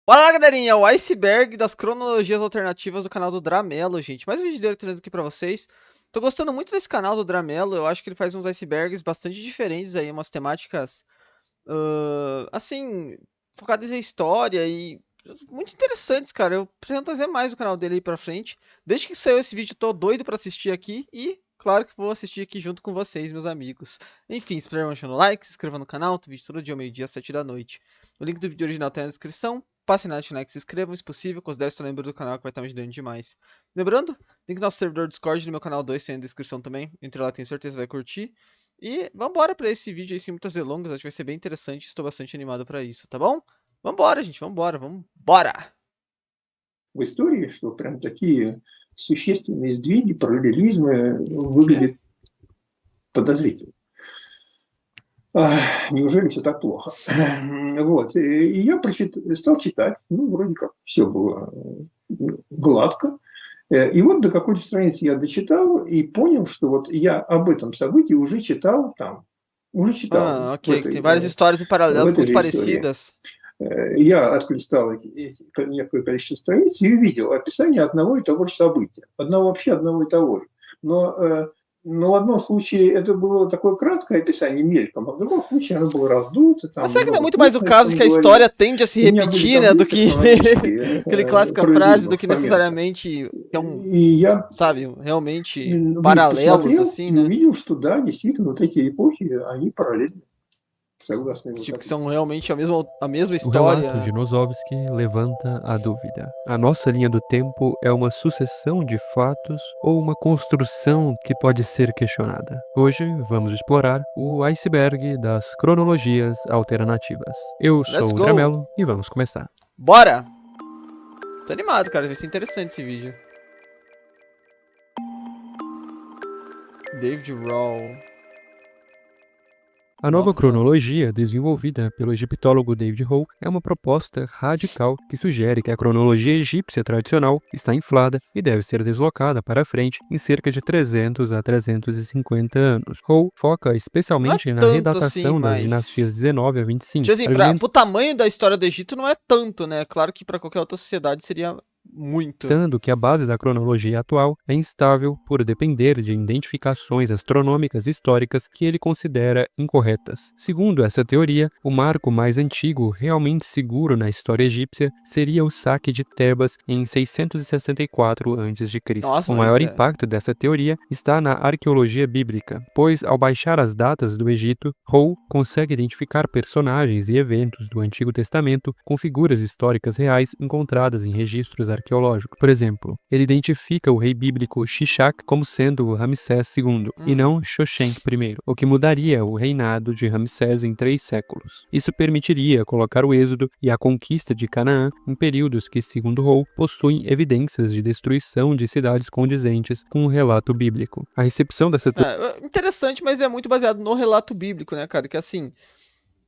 Bora lá, galerinha, o iceberg das cronologias alternativas do canal do Dramelo, gente. Mais um vídeo dele trazendo aqui pra vocês. Tô gostando muito desse canal do Dramelo, eu acho que ele faz uns icebergs bastante diferentes aí, umas temáticas, assim, focadas em história e muito interessantes, cara. Eu pretendo trazer mais o canal dele aí pra frente. Desde que saiu esse vídeo, tô doido pra assistir aqui e, claro que vou assistir aqui junto com vocês, meus amigos. Enfim, se puder deixar no like, se inscreva no canal, tem vídeo todo dia, meio-dia, 7 da noite. O link do vídeo original tá na descrição. Passem na like, se inscrevam, se possível, considere se membro do canal que vai estar me ajudando demais. Lembrando, link do nosso servidor Discord no meu canal 2 tem na descrição também. Entre lá, tenho certeza que vai curtir. E vambora pra esse vídeo aí sem muitas delongas, acho que vai ser bem interessante, estou bastante animado pra isso, tá bom? Vambora, gente, vambora! В истории, что прям такие существенные сдвиги, параллелизмы выглядят подозрительно. Неужели все так плохо? Вот. И я стал читать, вроде как все было гладко. И вот до какой-то страницы я дочитал и понял, что вот я об этом событии уже читал там. Ok, tem várias histórias em paralelos muito parecidas. Я отлистал некое количество страниц и увидел описание одного и того же события. Одного и того же. Но в одном случае это было такое краткое описание мельком, а в другом случае оно было раздуто. Mas será que não é muito mais o caso que a história tende a se repetir, né, do que aquele clássica frase, do que necessariamente sabe, realmente paralelos, assim, né? Eu увидел, что да, действительно, вот эти эпохи, они параллельны. Tipo, que são realmente a mesma O história. relato de Nosovsky levanta a dúvida. A nossa linha do tempo é uma sucessão de fatos ou uma construção que pode ser questionada? Hoje vamos explorar o iceberg das cronologias alternativas. Eu sou o Dramelo e vamos começar. Bora! Tô animado, cara, vai ser interessante esse vídeo. David Rawl. A nova cronologia, desenvolvida pelo egiptólogo David Hall, é uma proposta radical que sugere que a cronologia egípcia tradicional está inflada e deve ser deslocada para frente em cerca de 300 a 350 anos. Hall foca especialmente na redatação das dinastias 19 a 25. Tipo assim, pro tamanho da história do Egito não é tanto, né? Claro que para qualquer outra sociedade seria muito. Tanto que a base da cronologia atual é instável por depender de identificações astronômicas históricas que ele considera incorretas. Segundo essa teoria, o marco mais antigo realmente seguro na história egípcia seria o saque de Tebas em 664 a.C. O maior impacto dessa teoria está na arqueologia bíblica, pois ao baixar as datas do Egito, Hall consegue identificar personagens e eventos do Antigo Testamento com figuras históricas reais encontradas em registros arqueológico. Por exemplo, ele identifica o rei bíblico Shishak como sendo Ramsés II e não Shoshenq I, o que mudaria o reinado de Ramsés em 3 séculos. Isso permitiria colocar o êxodo e a conquista de Canaã em períodos que, segundo Hall, possuem evidências de destruição de cidades condizentes com o relato bíblico. A recepção dessa interessante, mas é muito baseado no relato bíblico, né, cara? Que assim,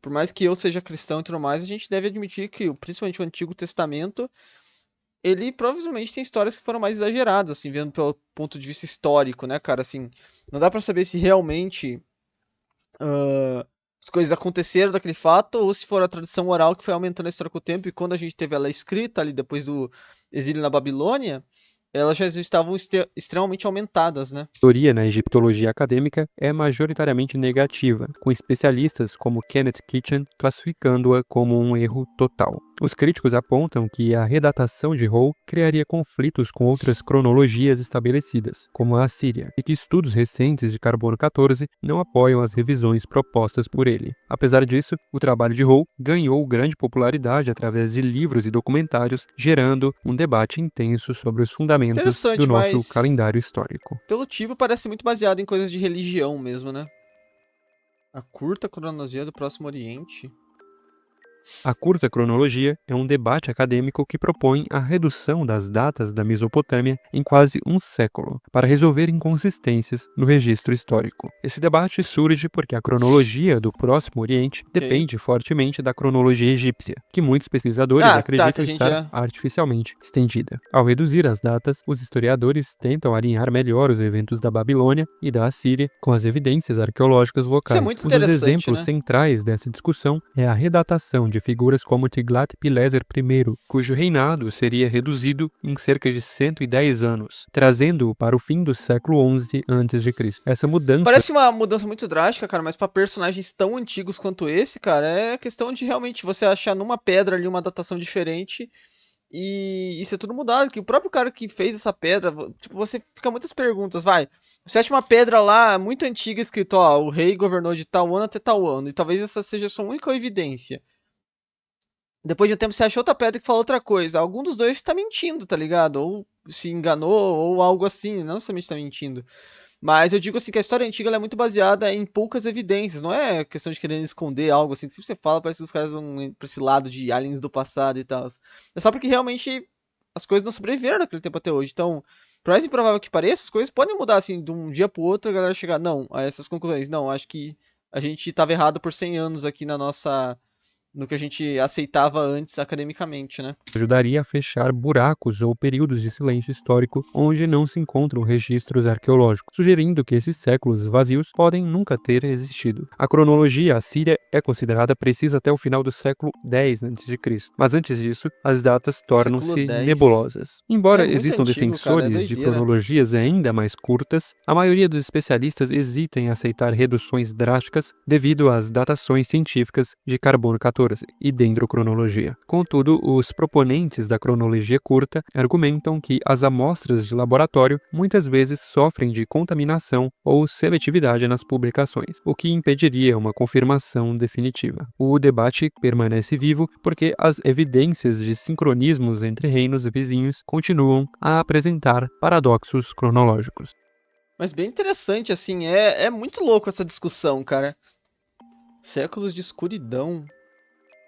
por mais que eu seja cristão e tudo mais, a gente deve admitir que, principalmente o Antigo Testamento, ele provavelmente tem histórias que foram mais exageradas, assim, vendo pelo ponto de vista histórico, né, cara, assim, não dá pra saber se realmente as coisas aconteceram daquele fato, ou se for a tradição oral que foi aumentando a história com o tempo, e quando a gente teve ela escrita ali depois do exílio na Babilônia, elas já estavam extremamente aumentadas, né? A teoria na egiptologia acadêmica é majoritariamente negativa, com especialistas como Kenneth Kitchen classificando-a como um erro total. Os críticos apontam que a redatação de Hall criaria conflitos com outras cronologias estabelecidas, como a assíria, e que estudos recentes de carbono 14 não apoiam as revisões propostas por ele. Apesar disso, o trabalho de Hall ganhou grande popularidade através de livros e documentários, gerando um debate intenso sobre os fundamentos do nosso calendário histórico. Pelo tipo, parece muito baseado em coisas de religião mesmo, né? A curta cronologia do Próximo Oriente. A curta cronologia é um debate acadêmico que propõe a redução das datas da Mesopotâmia em quase um século, para resolver inconsistências no registro histórico. Esse debate surge porque a cronologia do Próximo Oriente depende fortemente da cronologia egípcia, que muitos pesquisadores acreditam estar artificialmente estendida. Ao reduzir as datas, os historiadores tentam alinhar melhor os eventos da Babilônia e da Assíria com as evidências arqueológicas locais. Um dos exemplos centrais dessa discussão é a redatação de figuras como Tiglat-Pileser I, cujo reinado seria reduzido em cerca de 110 anos, trazendo-o para o fim do século XI a.C. Essa mudança Parece uma mudança muito drástica, cara, mas pra personagens tão antigos quanto esse, cara, é questão de realmente você achar numa pedra ali uma datação diferente e isso é tudo mudado, que o próprio cara que fez essa pedra, tipo, você fica muitas perguntas, vai, você acha uma pedra lá muito antiga escrito, ó, o rei governou de tal ano até tal ano, e talvez essa seja a sua única evidência. Depois de um tempo você acha outra pedra que fala outra coisa, algum dos dois tá mentindo, tá ligado? Ou se enganou, ou algo assim, não necessariamente tá mentindo. Mas eu digo assim que a história antiga ela é muito baseada em poucas evidências, não é questão de querer esconder algo assim. Se você fala, parece que os caras vão pra esse lado de aliens do passado e tal. É só porque realmente as coisas não sobreviveram naquele tempo até hoje. Então, por mais improvável que pareça, as coisas podem mudar assim de um dia pro outro, a galera chegar, não, a essas conclusões. Não, acho que a gente tava errado por 100 anos aqui no que a gente aceitava antes academicamente, né? ajudaria a fechar buracos ou períodos de silêncio histórico onde não se encontram registros arqueológicos, sugerindo que esses séculos vazios podem nunca ter existido. A cronologia assíria é considerada precisa até o final do século X a.C., mas antes disso, as datas Século tornam-se 10. nebulosas. É Embora muito existam antigo, cara, é defensores de doideira. cronologias ainda mais curtas, a maioria dos especialistas hesita em aceitar reduções drásticas devido às datações científicas de carbono 14 e dendrocronologia. Contudo, os proponentes da cronologia curta argumentam que as amostras de laboratório muitas vezes sofrem de contaminação ou seletividade nas publicações, o que impediria uma confirmação definitiva. O debate permanece vivo porque as evidências de sincronismos entre reinos vizinhos continuam a apresentar paradoxos cronológicos. Mas bem interessante, assim, é muito louco essa discussão, cara. Séculos de escuridão.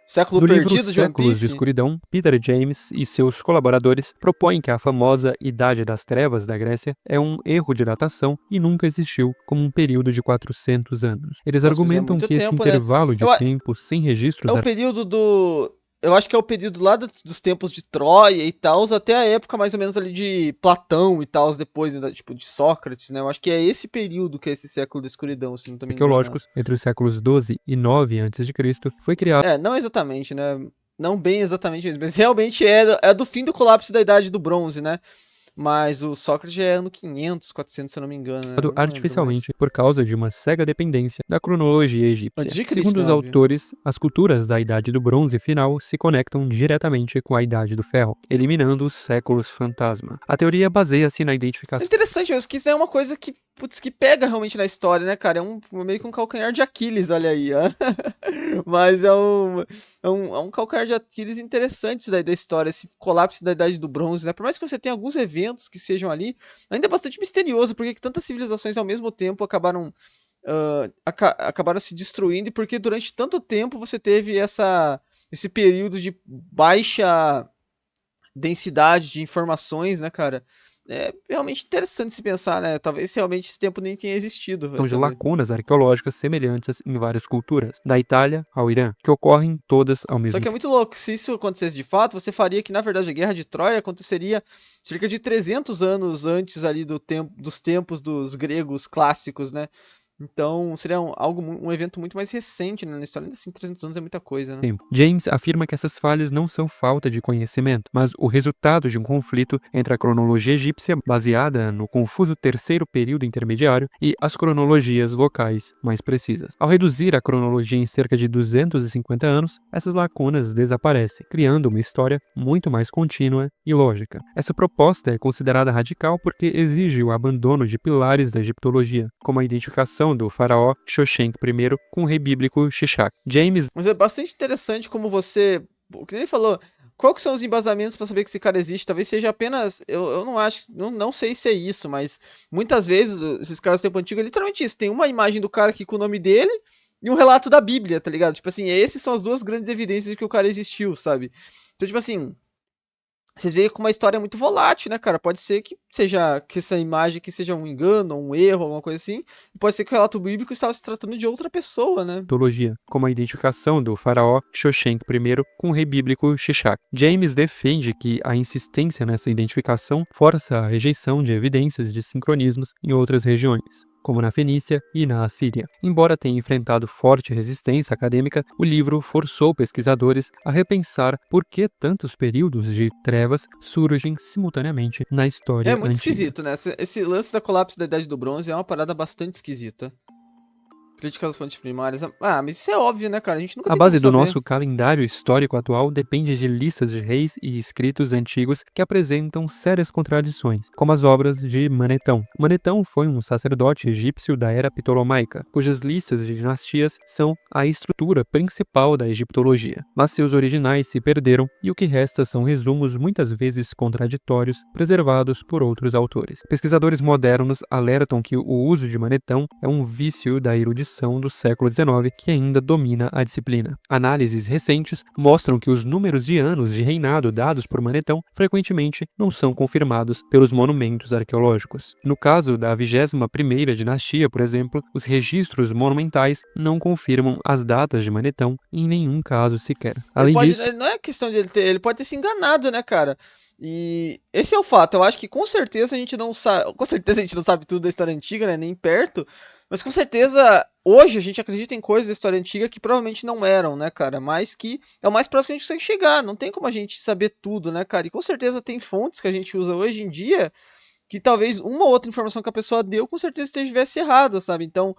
Século No livro perdido de One Séculos de Piece? Escuridão, Peter James e seus colaboradores propõem que a famosa Idade das Trevas da Grécia é um erro de datação e nunca existiu como um período de 400 anos. Eles Nossa, mas é argumentam muito que esse tempo, né? intervalo de Eu, a- tempo sem É registros o período do. Eu acho que é o período lá dos tempos de Troia e tal, até a época mais ou menos ali de Platão e tal, depois, né, tipo, de Sócrates, né? Eu acho que é esse período que é esse século da escuridão, se não tô me enganando. arqueológicos entre os séculos 12 e 9 a.C. foi criado É, não exatamente, né? Não bem exatamente mesmo, mas realmente é do fim do colapso da Idade do Bronze, né? Mas o Sócrates já é ano 500, 400, se eu não me engano, né? Eu não lembro mais. artificialmente por causa de uma cega dependência da cronologia egípcia. Antes de Cristo, Segundo né, os óbvio. autores, as culturas da Idade do Bronze final se conectam diretamente com a Idade do Ferro, eliminando os séculos fantasma. A teoria baseia-se na É identificação interessante, mas que isso é uma coisa que, putz, que pega realmente na história, né, cara? É meio que um calcanhar de Aquiles, olha aí, ó. Mas é um calcanhar de Aquiles interessante isso daí da história, esse colapso da Idade do Bronze, né? Por mais que você tenha alguns eventos que sejam ali, ainda é bastante misterioso, porque que tantas civilizações ao mesmo tempo acabaram se destruindo e porque durante tanto tempo você teve esse período de baixa densidade de informações, né, cara? É realmente interessante se pensar, né? Talvez realmente esse tempo nem tenha existido, vai de saber. lacunas arqueológicas semelhantes em várias culturas, da Itália ao Irã, que ocorrem todas ao Só mesmo que é tempo. muito louco, se isso acontecesse de fato, você faria que, na verdade, a Guerra de Troia aconteceria cerca de 300 anos antes ali dos tempos dos gregos clássicos, né? Então, seria um evento muito mais recente, né, na história. Ainda assim, 300 anos é muita coisa, né? James afirma que essas falhas não são falta de conhecimento, mas o resultado de um conflito entre a cronologia egípcia, baseada no confuso terceiro período intermediário, e as cronologias locais mais precisas. Ao reduzir a cronologia em cerca de 250 anos, essas lacunas desaparecem, criando uma história muito mais contínua e lógica. Essa proposta é considerada radical porque exige o abandono de pilares da egiptologia, como a identificação do faraó Xoxenc I com o rei bíblico Shishak. James Mas é bastante interessante como você. O que ele falou. Qual que são os embasamentos para saber que esse cara existe? Talvez seja apenas. Eu não acho. Não sei se é isso, mas muitas vezes esses caras do tempo antigo é literalmente isso. Tem uma imagem do cara aqui com o nome dele e um relato da Bíblia, tá ligado? Tipo assim, esses são as duas grandes evidências de que o cara existiu, sabe? Então, tipo assim. Vocês veem com uma história muito volátil, né, cara? Pode ser que essa imagem aqui seja um engano, um erro, alguma coisa assim. E pode ser que o relato bíblico estava se tratando de outra pessoa, né? mitologia, como a identificação do faraó Xoxenc I com o rei bíblico Shishak. James defende que a insistência nessa identificação força a rejeição de evidências de sincronismos em outras regiões. como na Fenícia e na Assíria. Embora tenha enfrentado forte resistência acadêmica, o livro forçou pesquisadores a repensar por que tantos períodos de trevas surgem simultaneamente na É história muito antiga. esquisito, né? Esse lance da colapso da Idade do Bronze é uma parada bastante esquisita. Críticas às fontes primárias. Ah, mas isso é óbvio, né, cara? A gente nunca A tem como base do saber. nosso calendário histórico atual depende de listas de reis e escritos antigos que apresentam sérias contradições, como as obras de Manetão. Manetão foi um sacerdote egípcio da era ptolomaica, cujas listas de dinastias são a estrutura principal da egiptologia, mas seus originais se perderam e o que resta são resumos muitas vezes contraditórios, preservados por outros autores. Pesquisadores modernos alertam que o uso de Manetão é um vício da erudição do século XIX que ainda domina a disciplina. Análises recentes mostram que os números de anos de reinado dados por Manetão frequentemente não são confirmados pelos monumentos arqueológicos. No caso da 21ª dinastia, por exemplo, os registros monumentais não confirmam as datas de Manetão em nenhum caso sequer. Além disso, Não é questão de ele pode ter se enganado, né, cara? E esse é o fato. Eu acho que com certeza a gente não sabe, com certeza a gente não sabe tudo da história antiga, né, nem perto, mas com certeza hoje a gente acredita em coisas da história antiga que provavelmente não eram, né, cara? Mas que é o mais próximo que a gente consegue chegar. Não tem como a gente saber tudo, né, cara? E com certeza tem fontes que a gente usa hoje em dia que talvez uma ou outra informação que a pessoa deu com certeza estivesse errada, sabe? Então,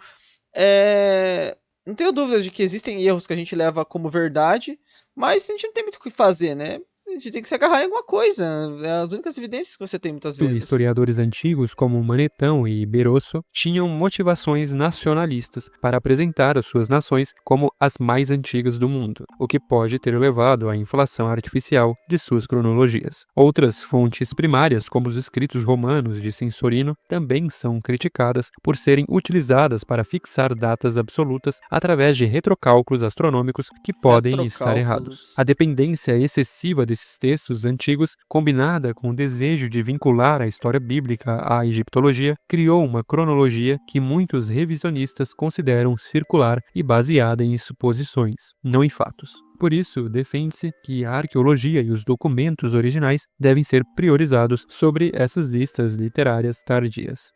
não tenho dúvidas de que existem erros que a gente leva como verdade, mas a gente não tem muito o que fazer, né? A gente tem que se agarrar em alguma coisa. É as únicas evidências que você tem muitas vezes. historiadores antigos como Manetão e Berosso tinham motivações nacionalistas para apresentar as suas nações como as mais antigas do mundo, o que pode ter levado à inflação artificial de suas cronologias. Outras fontes primárias, como os escritos romanos de Censorino, também são criticadas por serem utilizadas para fixar datas absolutas através de retrocálculos astronômicos que podem estar errados. Retrocálculos. A dependência excessiva desses textos antigos, combinada com o desejo de vincular a história bíblica à egiptologia, criou uma cronologia que muitos revisionistas consideram circular e baseada em suposições, não em fatos. Por isso, defende-se que a arqueologia e os documentos originais devem ser priorizados sobre essas listas literárias tardias.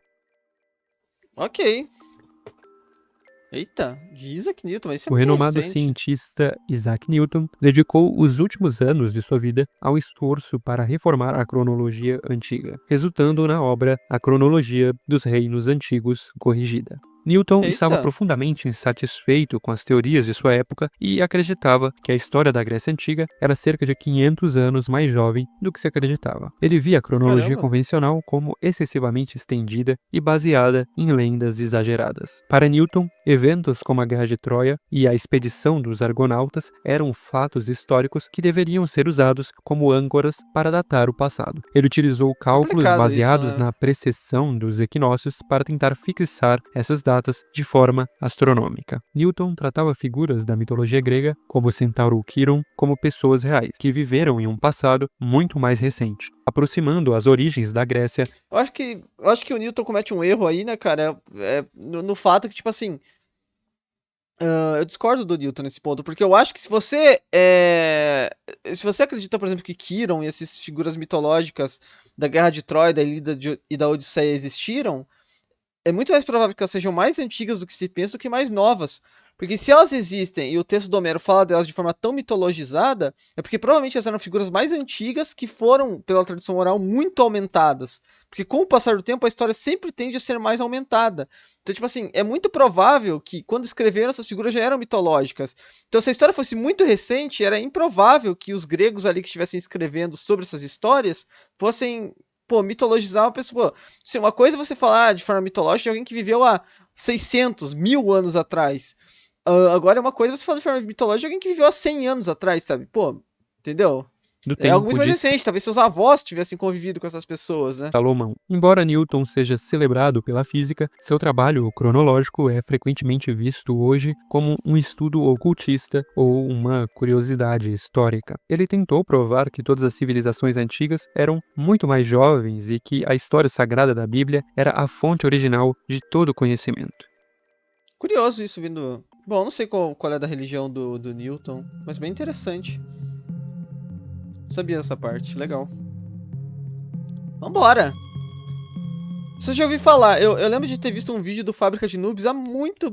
Ok. Eita, de Isaac Newton, isso é O muito renomado recente. cientista Isaac Newton dedicou os últimos anos de sua vida ao esforço para reformar a cronologia antiga, resultando na obra A Cronologia dos Reinos Antigos Corrigida. Newton estava Eita, profundamente insatisfeito com as teorias de sua época e acreditava que a história da Grécia Antiga era cerca de 500 anos mais jovem do que se acreditava. Ele via a cronologia caramba. convencional como excessivamente estendida e baseada em lendas exageradas. Para Newton, eventos como a Guerra de Troia e a expedição dos Argonautas eram fatos históricos que deveriam ser usados como âncoras para datar o passado. Ele utilizou cálculos Complicado isso, baseados né? na precessão dos equinócios para tentar fixar essas datas de forma astronômica. Newton tratava figuras da mitologia grega, como o centauro Quiron, como pessoas reais, que viveram em um passado muito mais recente, aproximando as origens da Grécia. Eu acho que o Newton comete um erro aí, né, cara? No fato que, tipo assim, eu discordo do Newton nesse ponto, porque eu acho que se você acredita, por exemplo, que Quiron e essas figuras mitológicas da Guerra de Troia, da Ilíada e da Odisseia existiram, é muito mais provável que elas sejam mais antigas do que se pensa do que mais novas. Porque se elas existem e o texto do Homero fala delas de forma tão mitologizada, é porque provavelmente elas eram figuras mais antigas que foram, pela tradição oral, muito aumentadas. Porque com o passar do tempo, a história sempre tende a ser mais aumentada. Então, tipo assim, é muito provável que quando escreveram essas figuras já eram mitológicas. Então, se a história fosse muito recente, era improvável que os gregos ali que estivessem escrevendo sobre essas histórias fossem mitologizar uma pessoa. Se uma coisa é você falar de forma mitológica de alguém que viveu há 600, 1000 anos atrás. Agora é uma coisa você falar de forma mitológica de alguém que viveu há 100 anos atrás, sabe? Pô, entendeu? Do É algo tempo muito mais de recente. Talvez seus avós tivessem convivido com essas pessoas, né? Salomão. Embora Newton seja celebrado pela física, seu trabalho cronológico é frequentemente visto hoje como um estudo ocultista ou uma curiosidade histórica. Ele tentou provar que todas as civilizações antigas eram muito mais jovens e que a história sagrada da Bíblia era a fonte original de todo conhecimento. Curioso isso vindo. Bom, não sei qual é da religião do Newton, mas bem interessante. Sabia dessa parte, legal. Vambora! Você já ouviu falar, eu lembro de ter visto um vídeo do Fábrica de Noobs há muito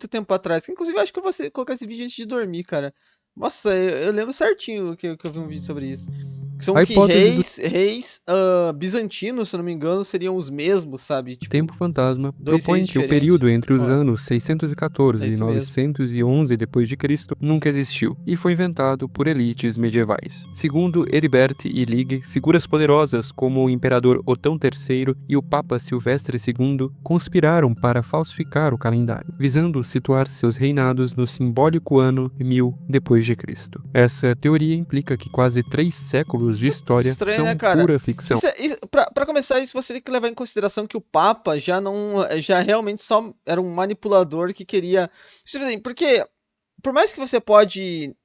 tempo atrás. Inclusive, eu acho que eu vou colocar esse vídeo antes de dormir, cara. Nossa, eu lembro certinho que eu vi um vídeo sobre isso. Que são A que hipótese do reis bizantinos, se eu não me engano, seriam os mesmos, sabe? Tipo, tempo fantasma dois propõe reis que o diferentes. período entre os Ó, anos é 614 e isso mesmo. 911 d.C. nunca existiu e foi inventado por elites medievais. Segundo Heribert e Ligge, figuras poderosas como o imperador Otão III e o Papa Silvestre II conspiraram para falsificar o calendário, visando situar seus reinados no simbólico ano 1000 d.C. Essa teoria implica que quase 3 séculos de história Estranho, né, são cara? pura ficção. Pra começar, isso você tem que levar em consideração que o Papa já realmente só era um manipulador que queria. Tipo assim, porque por mais que você pode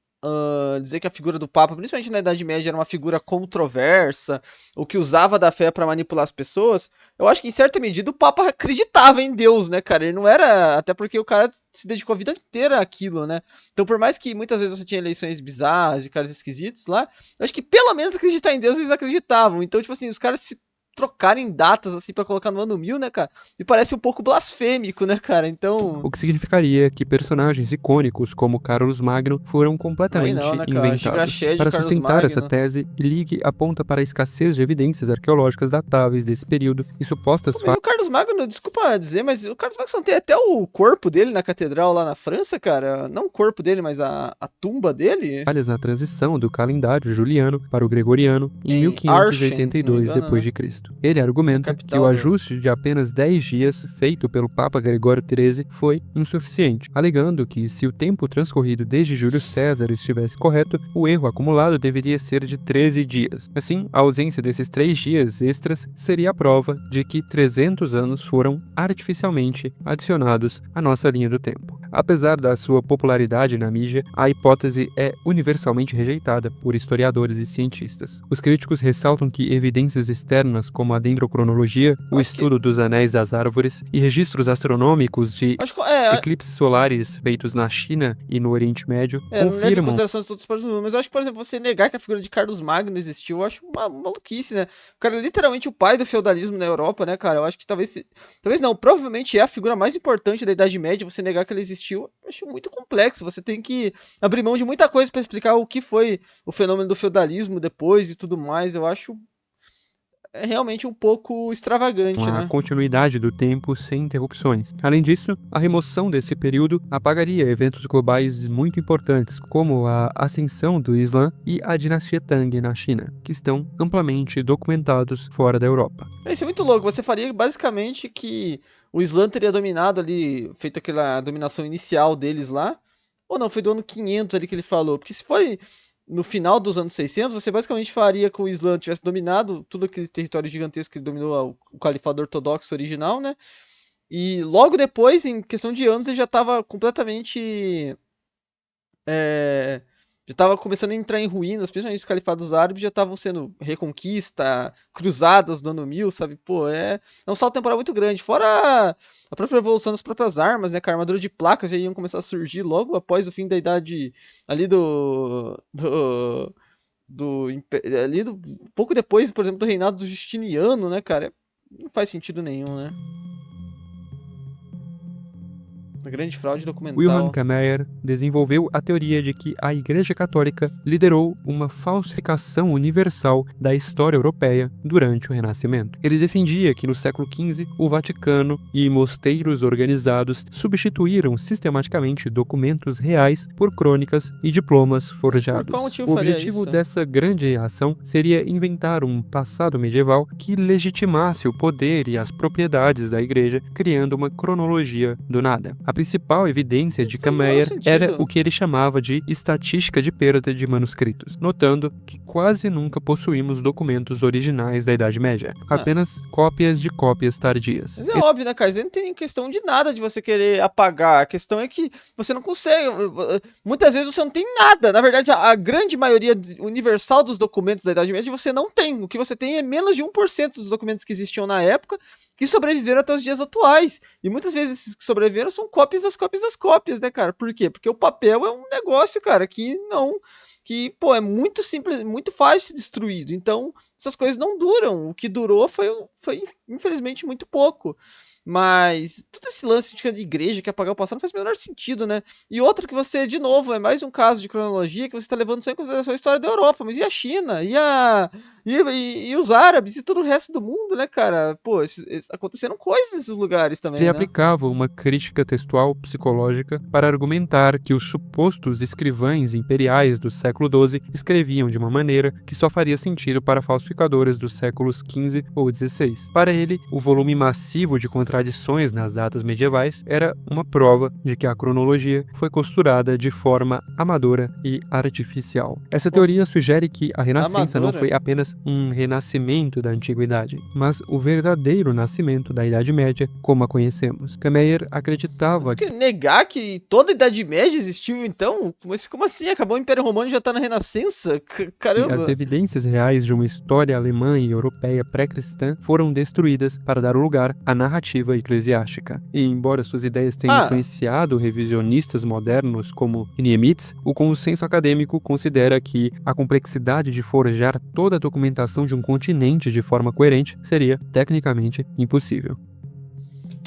dizer que a figura do Papa, principalmente na Idade Média, era uma figura controversa, ou que usava da fé pra manipular as pessoas, eu acho que em certa medida o Papa acreditava em Deus, né, cara? Ele não era. Até porque o cara se dedicou a vida inteira àquilo, né? Então, por mais que muitas vezes você tinha eleições bizarras e caras esquisitos lá, eu acho que pelo menos acreditar em Deus eles acreditavam. Então, tipo assim, os caras se trocarem datas assim pra colocar no ano 1000, né, cara? Me parece um pouco blasfêmico, né, cara? Então. O que significaria que personagens icônicos como Carlos Magno foram Aí não, completamente né, cara? inventados. Gigaché de Para Carlos sustentar essa Magno. tese, Ligue aponta para a escassez de evidências arqueológicas datáveis desse período e supostas Pô, mas o Carlos Magno, desculpa dizer, mas o Carlos Magno não tem até o corpo dele na catedral lá na França, cara? Não o corpo dele, mas a tumba dele? falhas na transição do calendário juliano para o gregoriano em Em Aachen, se não me 1582 engano, né? d.C. Ele A argumenta que o capital do. ajuste de apenas 10 dias feito pelo Papa Gregório XIII foi insuficiente, alegando que se o tempo transcorrido desde Júlio César estivesse correto, o erro acumulado deveria ser de 13 dias. Assim, a ausência desses 3 dias extras seria a prova de que 300 anos foram artificialmente adicionados à nossa linha do tempo. Apesar da sua popularidade na mídia, a hipótese é universalmente rejeitada por historiadores e cientistas. Os críticos ressaltam que evidências externas como a dendrocronologia, o Acho que. estudo dos anéis das árvores e registros astronômicos de Acho que. É, eclipses solares feitos na China e no Oriente Médio não leva em confirmam consideração as outras partes do mundo, mas eu acho que, por exemplo, você negar que a figura de Carlos Magno existiu, eu acho uma maluquice, né? O cara é literalmente o pai do feudalismo na Europa, né, cara? Eu acho que talvez não, provavelmente é a figura mais importante da Idade Média, você negar que ela existiu, eu acho muito complexo. Você tem que abrir mão de muita coisa pra explicar o que foi o fenômeno do feudalismo depois e tudo mais. Eu acho realmente um pouco extravagante, a né? continuidade do tempo sem interrupções. Além disso, a remoção desse período apagaria eventos globais muito importantes, como a ascensão do Islã e a dinastia Tang na China, que estão amplamente documentados fora da Europa. Isso é muito louco. Você faria basicamente que o Islã teria dominado ali, feito aquela dominação inicial deles lá. Ou não, foi do ano 500 ali que ele falou. Porque se foi no final dos anos 600, você basicamente faria que o Islã tivesse dominado todo aquele território gigantesco que ele dominou o califado ortodoxo original, né? E logo depois, em questão de anos, ele já estava completamente é, já estava começando a entrar em ruínas, principalmente os califados árabes já estavam sendo reconquista, cruzadas do ano 1000, sabe? Pô, é um salto temporal muito grande. Fora a própria evolução das próprias armas, né? Que a armadura de placas já iam começar a surgir logo após o fim da idade ali ali do pouco depois, por exemplo, do reinado do Justiniano, né, cara? Não faz sentido nenhum, né? A grande fraude Wilhelm documental. Kameyer desenvolveu a teoria de que a Igreja Católica liderou uma falsificação universal da história europeia durante o Renascimento. Ele defendia que no século XV o Vaticano e mosteiros organizados substituíram sistematicamente documentos reais por crônicas e diplomas Mas por forjados. qual motivo O faria objetivo isso? dessa grande ação seria inventar um passado medieval que legitimasse o poder e as propriedades da Igreja, criando uma cronologia do nada. A principal evidência de Faz o menor Kameyer era sentido. o que ele chamava de estatística de perda de manuscritos, notando que quase nunca possuímos documentos originais da Idade Média, Ah, apenas cópias de cópias tardias. mas é óbvio, né, cara? Não tem questão de nada de você querer apagar. A questão é que você não consegue. Muitas vezes você não tem nada. Na verdade, a grande maioria universal dos documentos da Idade Média você não tem. O que você tem é menos de 1% dos documentos que existiam na época que sobreviveram até os dias atuais. E muitas vezes esses que sobreviveram são cópias das cópias das cópias, né, cara? Por quê? Porque o papel é um negócio, cara, que não que, pô, é muito simples, muito fácil de ser destruído. Então, essas coisas não duram. O que durou foi infelizmente, muito pouco. Mas todo esse lance de igreja que apagar o passado não faz o menor sentido, né? E outra que você, de novo, é mais um caso de cronologia que você está levando só em consideração a história da Europa, mas e a China? E os árabes e todo o resto do mundo, né, cara? Pô, aconteceram coisas nesses lugares Ele também, né? aplicava uma crítica textual psicológica para argumentar que os supostos escrivães imperiais do século XII escreviam de uma maneira que só faria sentido para falsificadores dos séculos XV ou XVI. Para ele, o volume massivo de contradições nas datas medievais era uma prova de que a cronologia foi costurada de forma amadora e artificial. Essa teoria sugere que a Renascença não foi apenas um renascimento da Antiguidade, mas o verdadeiro nascimento da Idade Média, como a conhecemos. Kameyer acreditava que negar que toda a Idade Média existiu, então? Como assim? Acabou o Império Romano e já tá na Renascença? Caramba! as evidências reais de uma história alemã e europeia pré-cristã foram destruídas para dar lugar à narrativa eclesiástica. E embora suas ideias tenham influenciado revisionistas modernos como Niemitz, o consenso acadêmico considera que a complexidade de forjar toda a documentação de um continente de forma coerente seria tecnicamente impossível.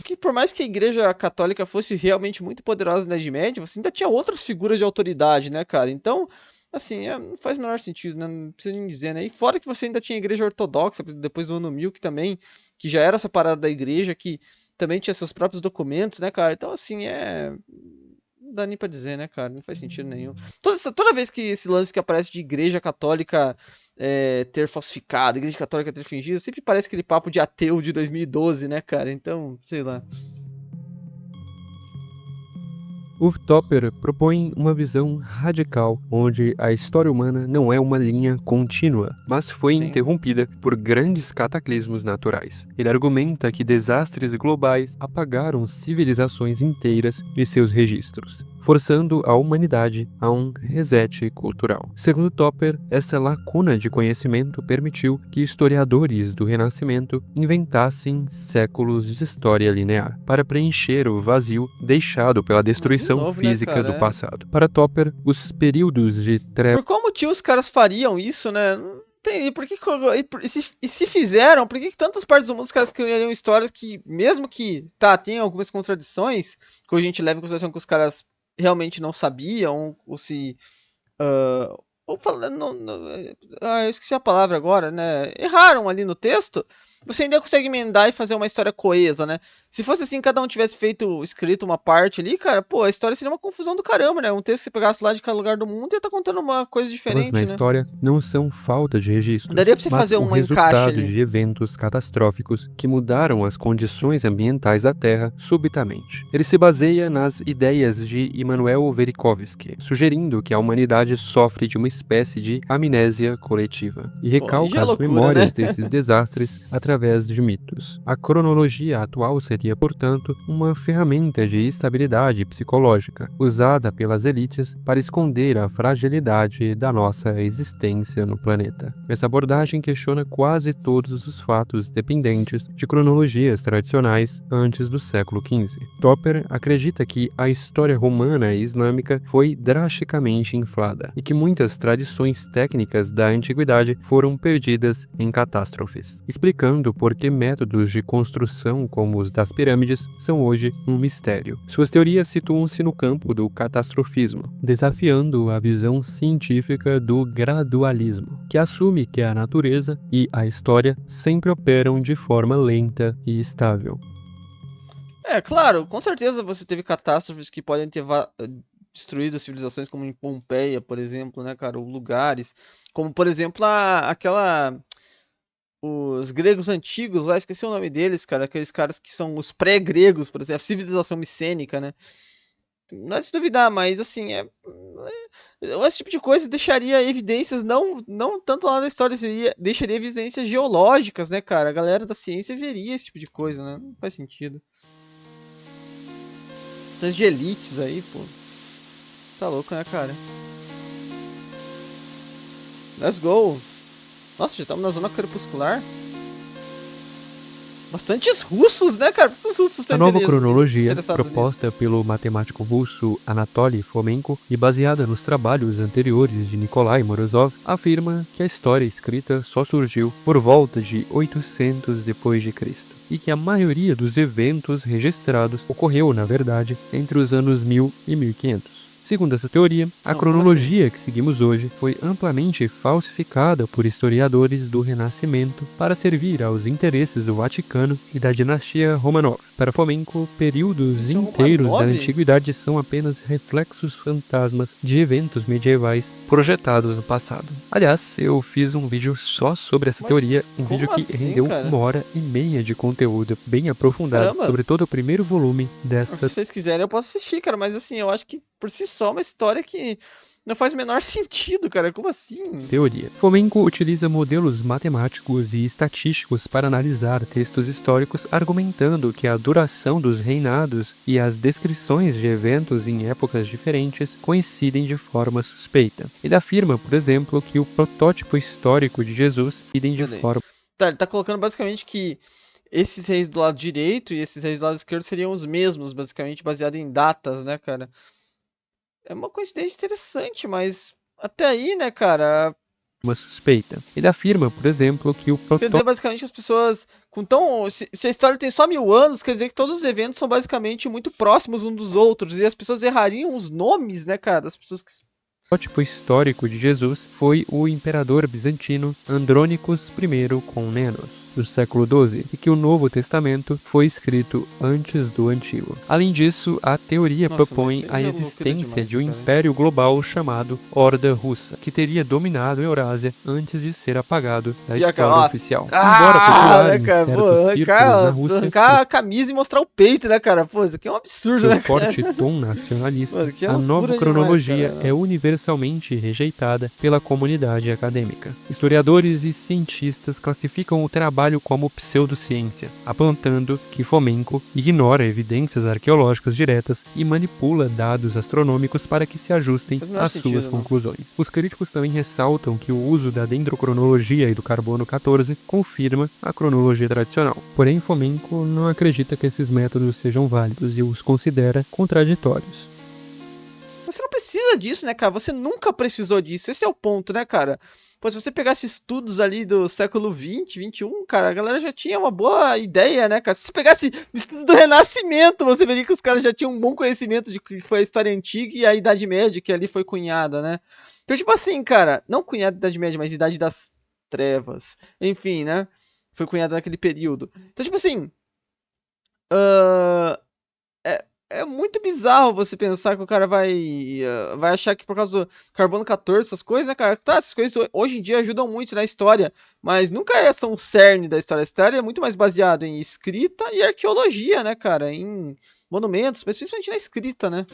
Que por mais que a Igreja Católica fosse realmente muito poderosa na Idade Média, você ainda tinha outras figuras de autoridade, né, cara? Então, assim, não faz o menor sentido, né? Não precisa nem dizer, né? E fora que você ainda tinha a Igreja Ortodoxa, depois do ano 1000, que já era separada da Igreja, que também tinha seus próprios documentos, né, cara? Então, assim, não dá nem pra dizer, né, cara? Não faz sentido nenhum. Toda vez que esse lance que aparece de Igreja Católica ter falsificado, Igreja Católica ter fingido, sempre parece aquele papo de ateu de 2012, né, cara? Então, sei lá. O Topper propõe uma visão radical, onde a história humana não é uma linha contínua, mas foi interrompida por grandes cataclismos naturais. Ele argumenta que desastres globais apagaram civilizações inteiras de seus registros, forçando a humanidade a um reset cultural. Segundo Topper, essa lacuna de conhecimento permitiu que historiadores do Renascimento inventassem séculos de história linear, para preencher o vazio deixado pela destruição física do passado. Para Topper, os períodos de trevas... Por qual motivo os caras fariam isso, né? Não entendi. Se fizeram, por que tantas partes do mundo os caras criariam histórias que, mesmo que, tem algumas contradições, que a gente leva em consideração que os caras realmente não sabiam, ou se... ou falando... eu esqueci a palavra agora, né? Erraram ali no texto, você ainda consegue emendar e fazer uma história coesa, né? Se fosse assim, cada um tivesse escrito uma parte ali, cara, pô, a história seria uma confusão do caramba, né? Um texto que você pegasse lá de cada lugar do mundo ia estar contando uma coisa diferente, na né? história não são falta de registros, Daria pra você mas fazer o um encaixe resultado ali. de eventos catastróficos que mudaram as condições ambientais da Terra subitamente. Ele se baseia nas ideias de Immanuel Velikovsky, sugerindo que a humanidade sofre de uma espécie de amnésia coletiva, e recalca as memórias desses desastres através de mitos. A cronologia atual seria, portanto, uma ferramenta de estabilidade psicológica, usada pelas elites para esconder a fragilidade da nossa existência no planeta. Essa abordagem questiona quase todos os fatos dependentes de cronologias tradicionais antes do século XV. Topper acredita que a história romana e islâmica foi drasticamente inflada e que muitas tradições técnicas da antiguidade foram perdidas em catástrofes, explicando por que métodos de construção como os das pirâmides são hoje um mistério. Suas teorias situam-se no campo do catastrofismo, desafiando a visão científica do gradualismo, que assume que a natureza e a história sempre operam de forma lenta e estável. Claro, com certeza você teve catástrofes que podem ter destruído civilizações como em Pompeia, por exemplo, né, cara, ou lugares, como por exemplo os gregos antigos lá, esqueci o nome deles, cara, aqueles caras que são os pré-gregos, por exemplo, a civilização micênica, né? Não é de se duvidar, mas assim, esse tipo de coisa deixaria evidências, não tanto lá na história, deixaria evidências geológicas, né, cara? A galera da ciência veria esse tipo de coisa, né? Não faz sentido. Questões de elites aí, pô. Tá louco, né, cara? Let's go! Nossa, já estamos na zona crepuscular? Bastantes russos, né, cara? Por que os russos A estão nova cronologia, interessados nisso? proposta pelo matemático russo Anatoly Fomenko e baseada nos trabalhos anteriores de Nikolai Morozov, afirma que a história escrita só surgiu por volta de 800 depois de Cristo e que a maioria dos eventos registrados ocorreu, na verdade, entre os anos 1000 e 1500. Segundo essa teoria, a Não, cronologia que seguimos hoje foi amplamente falsificada por historiadores do Renascimento para servir aos interesses do Vaticano e da dinastia Romanov. Para Fomenko, períodos Isso é inteiros da Romanov? antiguidade são apenas reflexos fantasmas de eventos medievais projetados no passado. Aliás, eu fiz um vídeo só sobre essa Mas teoria, um como vídeo que assim, rendeu cara? 1h30 de conteúdo bem aprofundado Caramba. sobre todo o primeiro volume Se dessa vocês quiserem, eu posso assistir, cara. Mas assim, eu acho que por si só é uma história que não faz o menor sentido, cara. Como assim? teoria. Fomenko utiliza modelos matemáticos e estatísticos para analisar textos históricos, argumentando que a duração dos reinados e as descrições de eventos em épocas diferentes coincidem de forma suspeita. Ele afirma, por exemplo, que o protótipo histórico de Jesus coincidem de Peraí. forma Tá, ele tá colocando basicamente que esses reis do lado direito e esses reis do lado esquerdo seriam os mesmos, basicamente, baseado em datas, né, cara? É uma coincidência interessante, mas até aí, né, cara? suspeita. Ele afirma, por exemplo, que o Quer protótipo dizer, basicamente, as pessoas com tão. Se a história tem só 1000 anos, quer dizer que todos os eventos são basicamente muito próximos uns dos outros. E as pessoas errariam os nomes, né, cara? Das pessoas que. histórico de Jesus foi o imperador bizantino Andrônicos I Komnenos, do século XII, e que o Novo Testamento foi escrito antes do Antigo. Além disso, a teoria Nossa, propõe mas a aí já é loucura existência demais, de um cara, hein? império global chamado Horda Russa, que teria dominado a Eurásia antes de ser apagado da Fia, história ó. oficial. Embora popular Né, em cara? Pô, certos círculos na Rússia, arrancar a camisa e mostrar o peito, né, cara? Pô, isso aqui é um absurdo, seu né, cara? forte tom nacionalista, Mano, que a nova loucura demais, cronologia cara. é universalmente rejeitada pela comunidade acadêmica. Historiadores e cientistas classificam o trabalho como pseudociência, apontando que Fomenko ignora evidências arqueológicas diretas e manipula dados astronômicos para que se ajustem Faz o menor às suas sentido, não. conclusões. Os críticos também ressaltam que o uso da dendrocronologia e do carbono 14 confirma a cronologia tradicional. Porém, Fomenko não acredita que esses métodos sejam válidos e os considera contraditórios. Você não precisa disso, né, cara? Você nunca precisou disso. Esse é o ponto, né, cara? Pô, se você pegasse estudos ali do século 20, 21, cara, a galera já tinha uma boa ideia, né, cara? Se você pegasse estudo do Renascimento, você veria que os caras já tinham um bom conhecimento de que foi a história antiga e a Idade Média, que ali foi cunhada, né? Então, tipo assim, cara, não cunhada da Idade Média, mas Idade das Trevas. Enfim, né? Foi cunhada naquele período. Então, tipo assim, é muito bizarro você pensar que o cara vai achar que por causa do carbono 14, essas coisas, né, cara? Tá, essas coisas hoje em dia ajudam muito na história, mas nunca são o cerne da história. A história é muito mais baseada em escrita e arqueologia, né, cara? Em monumentos, mas principalmente na escrita, né?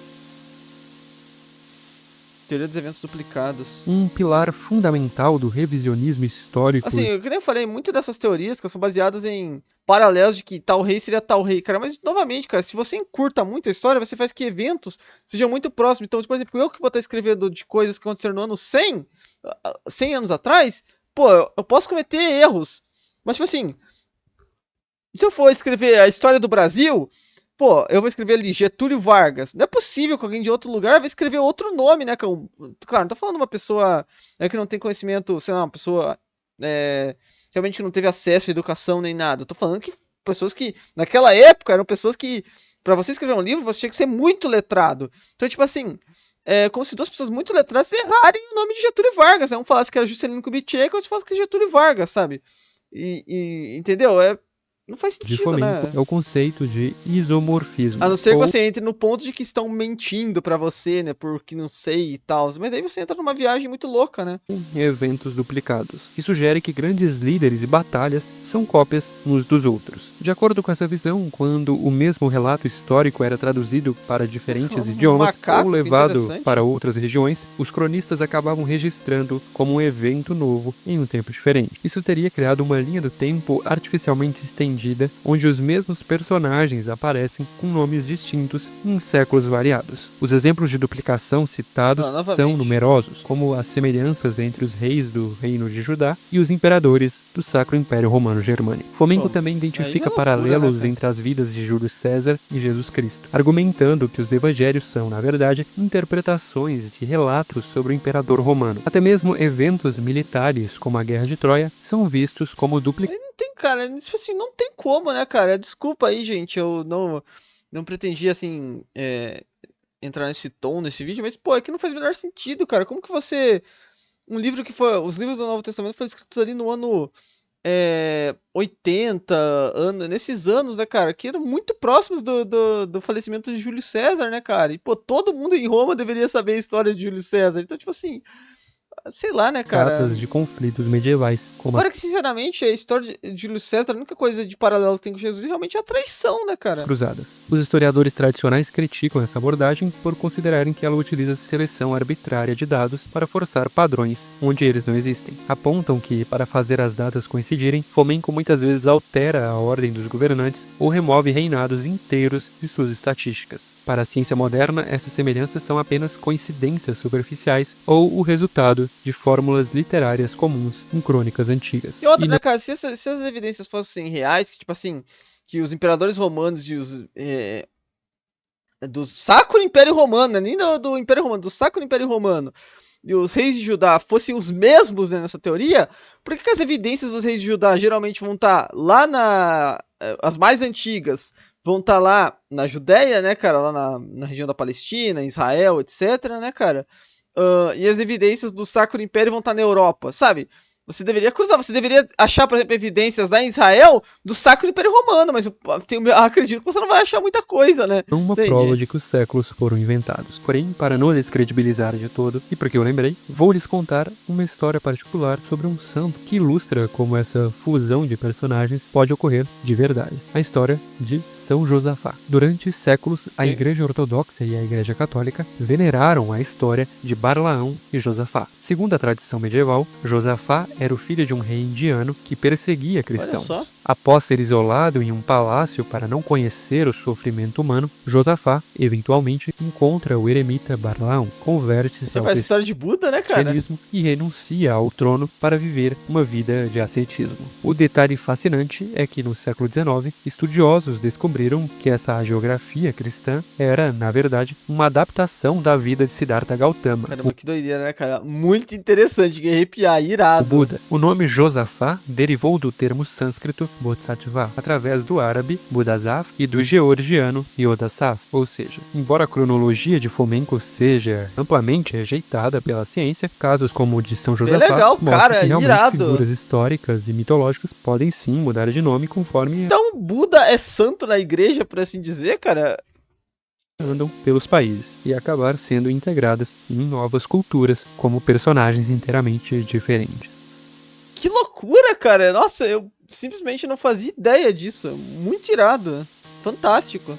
Teoria dos eventos duplicados. Um pilar fundamental do revisionismo histórico. Assim, que nem eu falei, muito dessas teorias que são baseadas em paralelos de que tal rei seria tal rei, cara. Mas, novamente, cara, se você encurta muito a história, você faz que eventos sejam muito próximos. Então, por exemplo, eu que vou estar escrevendo de coisas que aconteceram no ano 100, 100 anos atrás, pô, eu posso cometer erros. Mas, tipo assim, se eu for escrever a história do Brasil, pô, eu vou escrever ali Getúlio Vargas. Não é possível que alguém de outro lugar vai escrever outro nome, né? Claro, não tô falando de uma pessoa que não tem conhecimento, sei lá, uma pessoa realmente que não teve acesso à educação nem nada. Eu tô falando que pessoas que, naquela época, eram pessoas que, pra você escrever um livro, você tinha que ser muito letrado. Então, tipo assim, como se duas pessoas muito letradas errarem o nome de Getúlio Vargas. Um falasse que era Juscelino Kubitschek, outro falasse que é Getúlio Vargas, sabe? Entendeu? Não faz De sentido, né? Fomenko é o conceito de isomorfismo. A não ser que ou você entre no ponto de que estão mentindo pra você, né? Porque não sei e tal. Mas aí você entra numa viagem muito louca, né? eventos duplicados, que sugere que grandes líderes e batalhas são cópias uns dos outros. De acordo com essa visão, quando o mesmo relato histórico era traduzido para diferentes idiomas Macaco, ou que levado interessante. para outras regiões, os cronistas acabavam registrando como um evento novo em um tempo diferente. Isso teria criado uma linha do tempo artificialmente estendida estendida, onde os mesmos personagens aparecem com nomes distintos em séculos variados. Os exemplos de duplicação citados são novamente. numerosos, como as semelhanças entre os reis do Reino de Judá e os imperadores do Sacro Império Romano Germânico. Fomenko também Mas aí identifica é loucura, paralelos né, cara? entre as vidas de Júlio César e Jesus Cristo, argumentando que os evangelhos são, na verdade, interpretações de relatos sobre o imperador romano. Até mesmo eventos militares, como a Guerra de Troia, são vistos como duplicados. Tem, cara, tipo assim, não tem como, né, cara? Desculpa aí, gente, eu não pretendia, assim, entrar nesse tom nesse vídeo, mas, pô, é que não faz o menor sentido, cara. Como que você... Um livro que foi... Os livros do Novo Testamento foram escritos ali no ano 80, nesses anos, né, cara, que eram muito próximos do falecimento de Júlio César, né, cara? E, pô, todo mundo em Roma deveria saber a história de Júlio César. Então, tipo assim, sei lá, né, cara? De conflitos medievais, como as Fora que, sinceramente, a história de Júlio César, a única coisa de paralelo que tem com Jesus realmente é a traição, né, cara? cruzadas. Os historiadores tradicionais criticam essa abordagem por considerarem que ela utiliza seleção arbitrária de dados para forçar padrões onde eles não existem. Apontam que, para fazer as datas coincidirem, Fomenko muitas vezes altera a ordem dos governantes ou remove reinados inteiros de suas estatísticas. Para a ciência moderna, essas semelhanças são apenas coincidências superficiais ou o resultado de fórmulas literárias comuns em crônicas antigas. E outra, né, cara, se as evidências fossem reais, que, tipo assim, que os imperadores romanos do Sacro Império Romano, né, nem do Império Romano, do Sacro Império Romano, e os reis de Judá fossem os mesmos, né, nessa teoria, por que as evidências dos reis de Judá geralmente vão estar lá as mais antigas vão estar lá na Judéia, né, cara, lá na região da Palestina, Israel, etc, né, cara? E as evidências do Sacro Império vão estar na Europa, sabe? Você deveria cruzar, você deveria achar, por exemplo, evidências lá em Israel do Sacro Império Romano, mas eu acredito que você não vai achar muita coisa, né? Uma Entendi. prova de que os séculos foram inventados. Porém, para não descredibilizar de todo, e porque eu lembrei, vou lhes contar uma história particular sobre um santo que ilustra como essa fusão de personagens pode ocorrer de verdade. A história de São Josafá. Durante séculos, a Igreja Ortodoxa e a Igreja Católica veneraram a história de Barlaão e Josafá. Segundo a tradição medieval, Josafá era o filho de um rei indiano que perseguia cristãos. Olha só. Após ser isolado em um palácio para não conhecer o sofrimento humano, Josafá, eventualmente, encontra o eremita Barlaão, converte-se Você ao faz história de Buda, né, cara? cristianismo e renuncia ao trono para viver uma vida de ascetismo. O detalhe fascinante é que no século XIX, estudiosos descobriram que essa hagiografia cristã era, na verdade, uma adaptação da vida de Siddhartha Gautama, Caramba, que doideira, né, cara? Muito interessante, que arrepiar, irado. o Buda. O nome Josafá derivou do termo sânscrito Bodhisattva, através do árabe Budazaf e do georgiano Yodasaf, ou seja, embora a cronologia de Fomenko seja amplamente rejeitada pela ciência, casos como o de São Josafá legal, mostram cara, que realmente irado. figuras históricas e mitológicas podem sim mudar de nome conforme Então, Buda é santo na igreja, por assim dizer, cara? andam pelos países e acabar sendo integradas em novas culturas como personagens inteiramente diferentes. Que loucura, cara! Nossa, eu simplesmente não fazia ideia disso. Muito irado. Fantástico.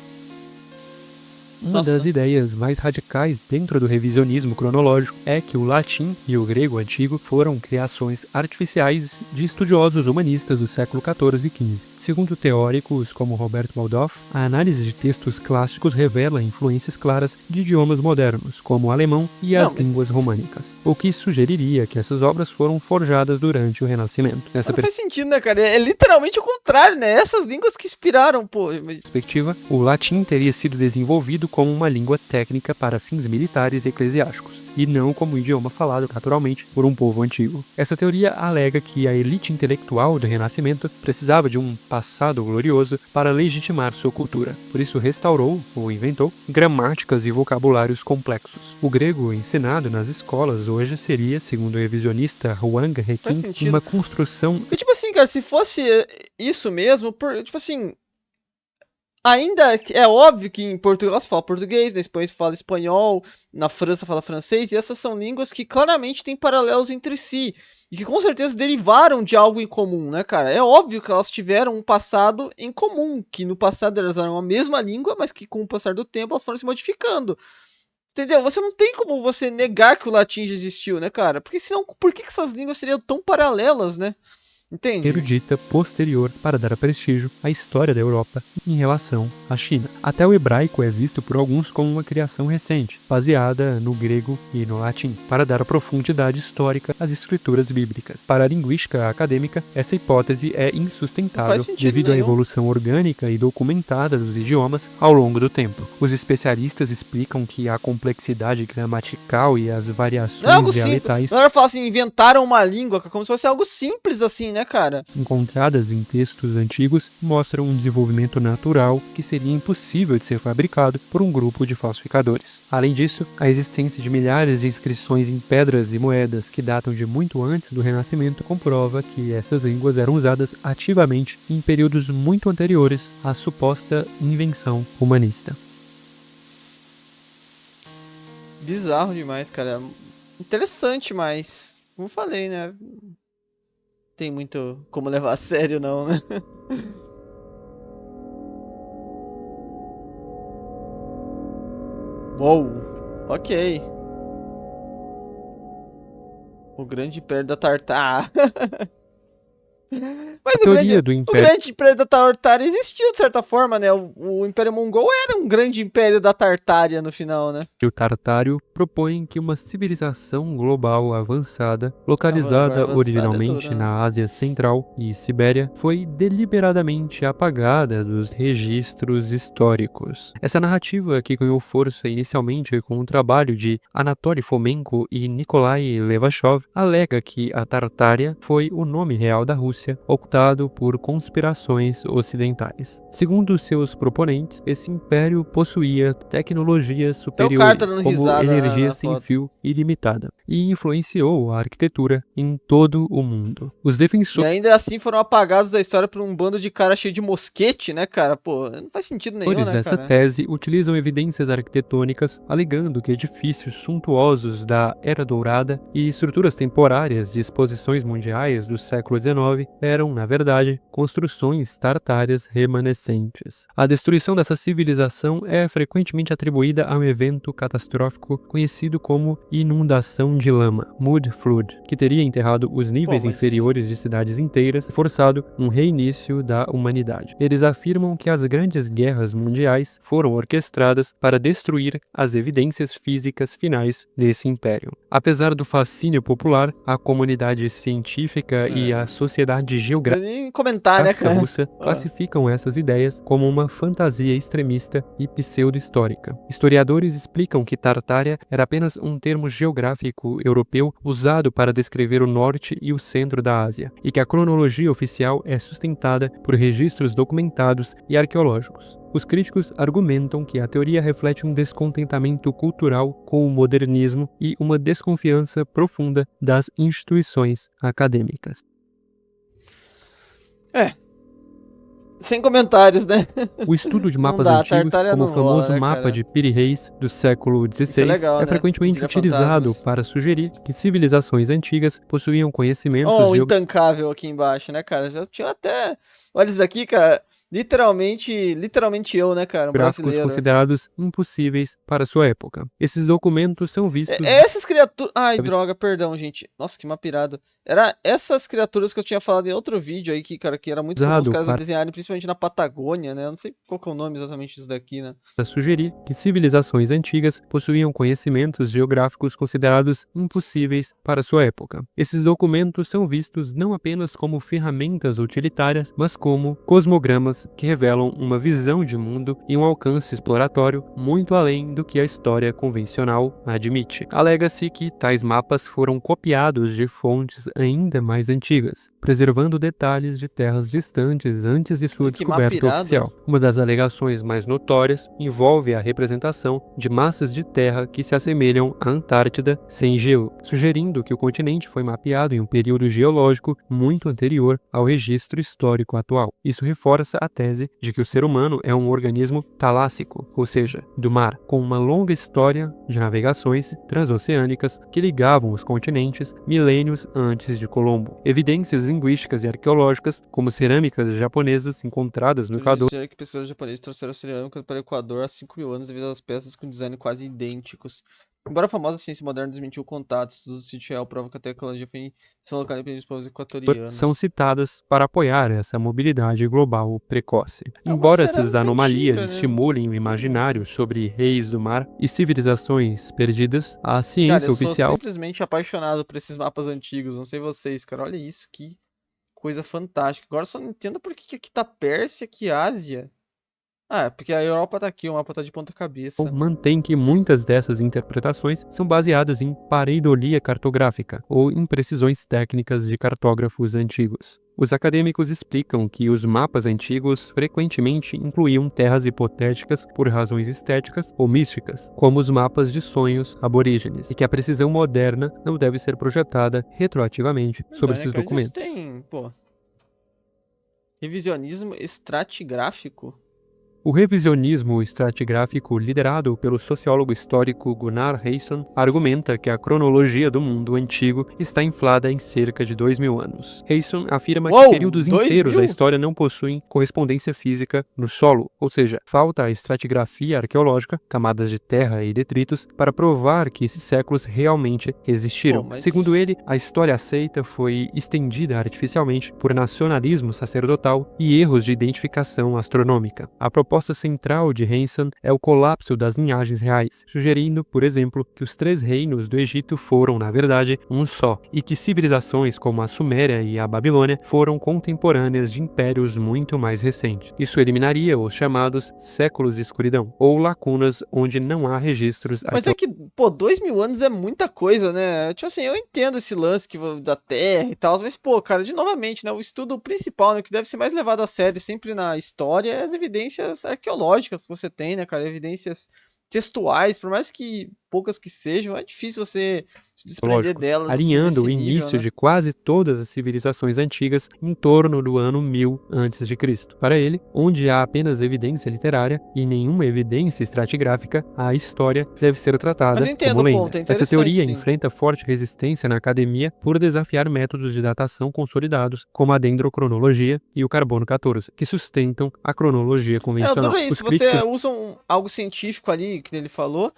Uma das ideias mais radicais dentro do revisionismo cronológico é que o latim e o grego antigo foram criações artificiais de estudiosos humanistas do século XIV e XV. Segundo teóricos como Robert Baldoff, a análise de textos clássicos revela influências claras de idiomas modernos, como o alemão e as línguas românicas, o que sugeriria que essas obras foram forjadas durante o Renascimento. Nessa faz sentido, né, cara? É literalmente o contrário, né? Essas línguas que inspiraram, pô. perspectiva, o latim teria sido desenvolvido como uma língua técnica para fins militares e eclesiásticos, e não como um idioma falado naturalmente por um povo antigo. Essa teoria alega que a elite intelectual do Renascimento precisava de um passado glorioso para legitimar sua cultura. Por isso restaurou, ou inventou, gramáticas e vocabulários complexos. O grego ensinado nas escolas hoje seria, segundo o revisionista Huang Heqin, uma construção... Porque, tipo assim, cara, se fosse isso mesmo, tipo assim... Ainda é óbvio que em Portugal se fala português, depois se fala espanhol, na França fala francês, e essas são línguas que claramente têm paralelos entre si, e que com certeza derivaram de algo em comum, né, cara? É óbvio que elas tiveram um passado em comum, que no passado elas eram a mesma língua, mas que com o passar do tempo elas foram se modificando. Entendeu? Você não tem como você negar que o latim já existiu, né, cara? Porque senão, por que essas línguas seriam tão paralelas, né? Entendi. erudita posterior para dar prestígio à história da Europa em relação à China. Até o hebraico é visto por alguns como uma criação recente, baseada no grego e no latim, para dar profundidade histórica às escrituras bíblicas. Para a linguística acadêmica, essa hipótese é Não insustentável faz sentido devido à nenhum. evolução orgânica e documentada dos idiomas ao longo do tempo. Os especialistas explicam que a complexidade gramatical e as Não é algo variações simples. dialetais Na hora fala assim, inventaram uma língua, como se fosse algo simples assim, né, cara? encontradas em textos antigos mostram um desenvolvimento natural que seria impossível de ser fabricado por um grupo de falsificadores. Além disso, a existência de milhares de inscrições em pedras e moedas que datam de muito antes do Renascimento comprova que essas línguas eram usadas ativamente em períodos muito anteriores à suposta invenção humanista. Bizarro demais, cara. Interessante, mas como eu falei, né? Tem muito como levar a sério não, né? Uou. Ok. O grande império da Tartar. Mas A teoria do o Império grande império da Tartária existiu de certa forma, né? O Império Mongol era um grande império da Tartária no final, né? Tartário propõe que uma civilização global avançada, localizada Agora avançada é originalmente duro, né? na Ásia Central e Sibéria, foi deliberadamente apagada dos registros históricos. Essa narrativa, que ganhou força inicialmente com o trabalho de Anatoly Fomenko e Nikolai Levashov, alega que a Tartária foi o nome real da Rússia, ocultado por conspirações ocidentais. Segundo seus proponentes, esse império possuía tecnologias Até o cara tá superiores, dando como risada energia na sem foto. fio ilimitada, e influenciou a arquitetura em todo o mundo. Os defensores E ainda assim foram apagados da história por um bando de cara cheio de mosquete, né, cara? Pô, não faz sentido nenhum, né, dessa cara? tese utilizam evidências arquitetônicas, alegando que edifícios suntuosos da Era Dourada e estruturas temporárias de exposições mundiais do século XIX eram, na verdade, construções tartárias remanescentes. A destruição dessa civilização é frequentemente atribuída a um evento catastrófico conhecido como inundação de lama, Mud Flood, que teria enterrado os níveis mas- inferiores de cidades inteiras e forçado um reinício da humanidade. Eles afirmam que as grandes guerras mundiais foram orquestradas para destruir as evidências físicas finais desse império. Apesar do fascínio popular, a comunidade científica e a sociedade Não geográfica precisa nem comentar, né, cara? russa classificam essas ideias como uma fantasia extremista e pseudo-histórica. Historiadores explicam que Tartária era apenas um termo geográfico europeu usado para descrever o norte e o centro da Ásia, e que a cronologia oficial é sustentada por registros documentados e arqueológicos. Os críticos argumentam que a teoria reflete um descontentamento cultural com o modernismo e uma desconfiança profunda das instituições acadêmicas. Sem comentários, né? O estudo de Não mapas dá, antigos, Tartária como o não rola, famoso né, mapa cara? de Piri Reis do século Isso é XVI, legal, né? frequentemente Os utilizado fantasmas. para sugerir que civilizações antigas possuíam conhecimentos Ó, o geográficos intancável aqui embaixo, né, cara? Já tinha até. Olha isso aqui, cara. Literalmente eu, né, cara? Um brasileiro. considerados impossíveis para sua época. Esses documentos são vistos Essas criaturas. Ai, droga, perdão, gente. Nossa, que mapirada. Era essas criaturas que eu tinha falado em outro vídeo aí, que, cara, que era muito comum os caras para desenharem, principalmente na Patagônia, né? Eu não sei qual que é o nome exatamente disso daqui, né? sugerir que civilizações antigas possuíam conhecimentos geográficos considerados impossíveis para sua época. Esses documentos são vistos não apenas como ferramentas utilitárias, mas como cosmogramas que revelam uma visão de mundo e um alcance exploratório muito além do que a história convencional admite. Alega-se que tais mapas foram copiados de fontes ainda mais antigas, preservando detalhes de terras distantes antes de sua Que descoberta mapirada. oficial. Uma das alegações mais notórias envolve a representação de massas de terra que se assemelham à Antártida sem gelo, sugerindo que o continente foi mapeado em um período geológico muito anterior ao registro histórico atual. Isso reforça a tese de que o ser humano é um organismo talássico, ou seja, do mar, com uma longa história de navegações transoceânicas que ligavam os continentes milênios antes de Colombo. Evidências linguísticas e arqueológicas, como cerâmicas japonesas encontradas no Equador, Que pesquisadores japoneses trouxeram a cerâmica para o Equador há 5.000 anos devido às peças com design quase idênticos. Embora a famosa ciência moderna desmentiu contatos, estudos do sítio real provam que a tecnologia foi local independente dos povos são equatorianos. citadas para apoiar essa mobilidade global precoce. É uma Embora essas cerâmica anomalias antiga, né? estimulem o imaginário sobre reis do mar e civilizações perdidas, a ciência Cara, eu sou oficial simplesmente apaixonado por esses mapas antigos, não sei vocês, cara. Olha isso, que coisa fantástica. Agora eu só não entendo por que aqui tá Pérsia, aqui Ásia. Ah, porque a Europa tá aqui, o mapa tá de ponta cabeça. mantém que muitas dessas interpretações são baseadas em pareidolia cartográfica ou imprecisões técnicas de cartógrafos antigos. Os acadêmicos explicam que os mapas antigos frequentemente incluíam terras hipotéticas por razões estéticas ou místicas, como os mapas de sonhos aborígenes, e que a precisão moderna não deve ser projetada retroativamente sobre esses Cara, eles documentos. têm, pô, revisionismo estratigráfico. O revisionismo estratigráfico, liderado pelo sociólogo histórico Gunnar Heysson, argumenta que a cronologia do mundo antigo está inflada em cerca de 2000 anos. Heysson afirma que períodos inteiros da história não possuem correspondência física no solo, ou seja, falta a estratigrafia arqueológica, camadas de terra e detritos, para provar que esses séculos realmente existiram. Pô, mas- Segundo ele, a história aceita foi estendida artificialmente por nacionalismo sacerdotal e erros de identificação astronômica. A proposta central de Heysson é o colapso das linhagens reais, sugerindo, por exemplo, que os 3 reinos do Egito foram, na verdade, um só, e que civilizações como a Suméria e a Babilônia foram contemporâneas de impérios muito mais recentes. Isso eliminaria os chamados séculos de escuridão, ou lacunas onde não há registros Mas é que, pô, 2000 anos é muita coisa, né? Tipo assim, eu entendo esse lance da Terra e tal, mas, pô, cara, novamente, né? O estudo principal, né, que deve ser mais levado a sério sempre na história é as evidências arqueológicas que você tem, né, cara? Evidências textuais, por mais que poucas que sejam, é difícil você se desprender delas. alinhando assim, o nesse início nível, né? de quase todas as civilizações antigas em torno do ano 1000 a.C. Para ele, onde há apenas evidência literária e nenhuma evidência estratigráfica, a história deve ser tratada Mas eu entendo como o lenda. ponto, é Essa interessante, teoria sim. enfrenta forte resistência na academia por desafiar métodos de datação consolidados, como a dendrocronologia e o carbono 14, que sustentam a cronologia Eu convencional. adoro isso. Os Se você críticos usa algo científico ali, que ele falou,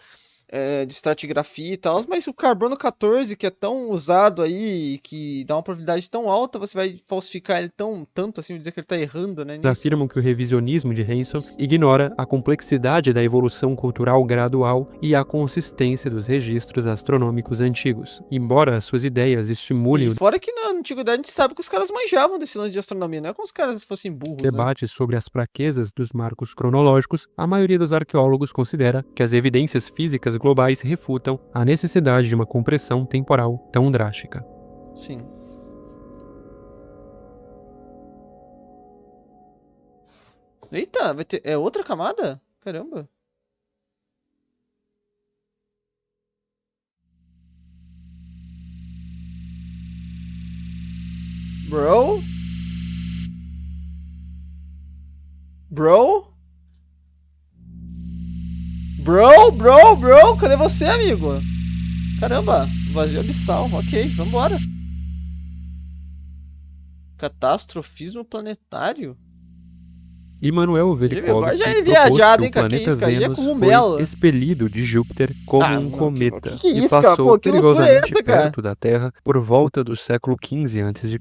de estratigrafia e tal, mas o carbono 14, que é tão usado aí, que dá uma probabilidade tão alta, você vai falsificar ele tanto assim, dizer que ele tá errando, né, nisso? afirmam que o revisionismo de Heysson ignora a complexidade da evolução cultural gradual e a consistência dos registros astronômicos antigos. Embora suas ideias estimulem E o fora que na antiguidade a gente sabe que os caras manjavam desse lance de astronomia, não é como os caras fossem burros, né? debate sobre as fraquezas dos marcos cronológicos, a maioria dos arqueólogos considera que as evidências físicas globais refutam a necessidade de uma compressão temporal tão drástica. Sim. Eita, vai ter. É outra camada? Caramba. Bro? Bro? Bro? Cadê você, amigo? Caramba, vazio abissal. Ok, vambora. Catastrofismo planetário? Immanuel Agora Velikovsky já é propôs viajado, que hein, o cara? Que planeta isso, cara? Já é Vênus cogumelo. foi expelido de Júpiter como um mano, cometa que e isso, cara? passou Pô, que loucura é perigosamente essa, cara? perto da Terra por volta do século XV a.C.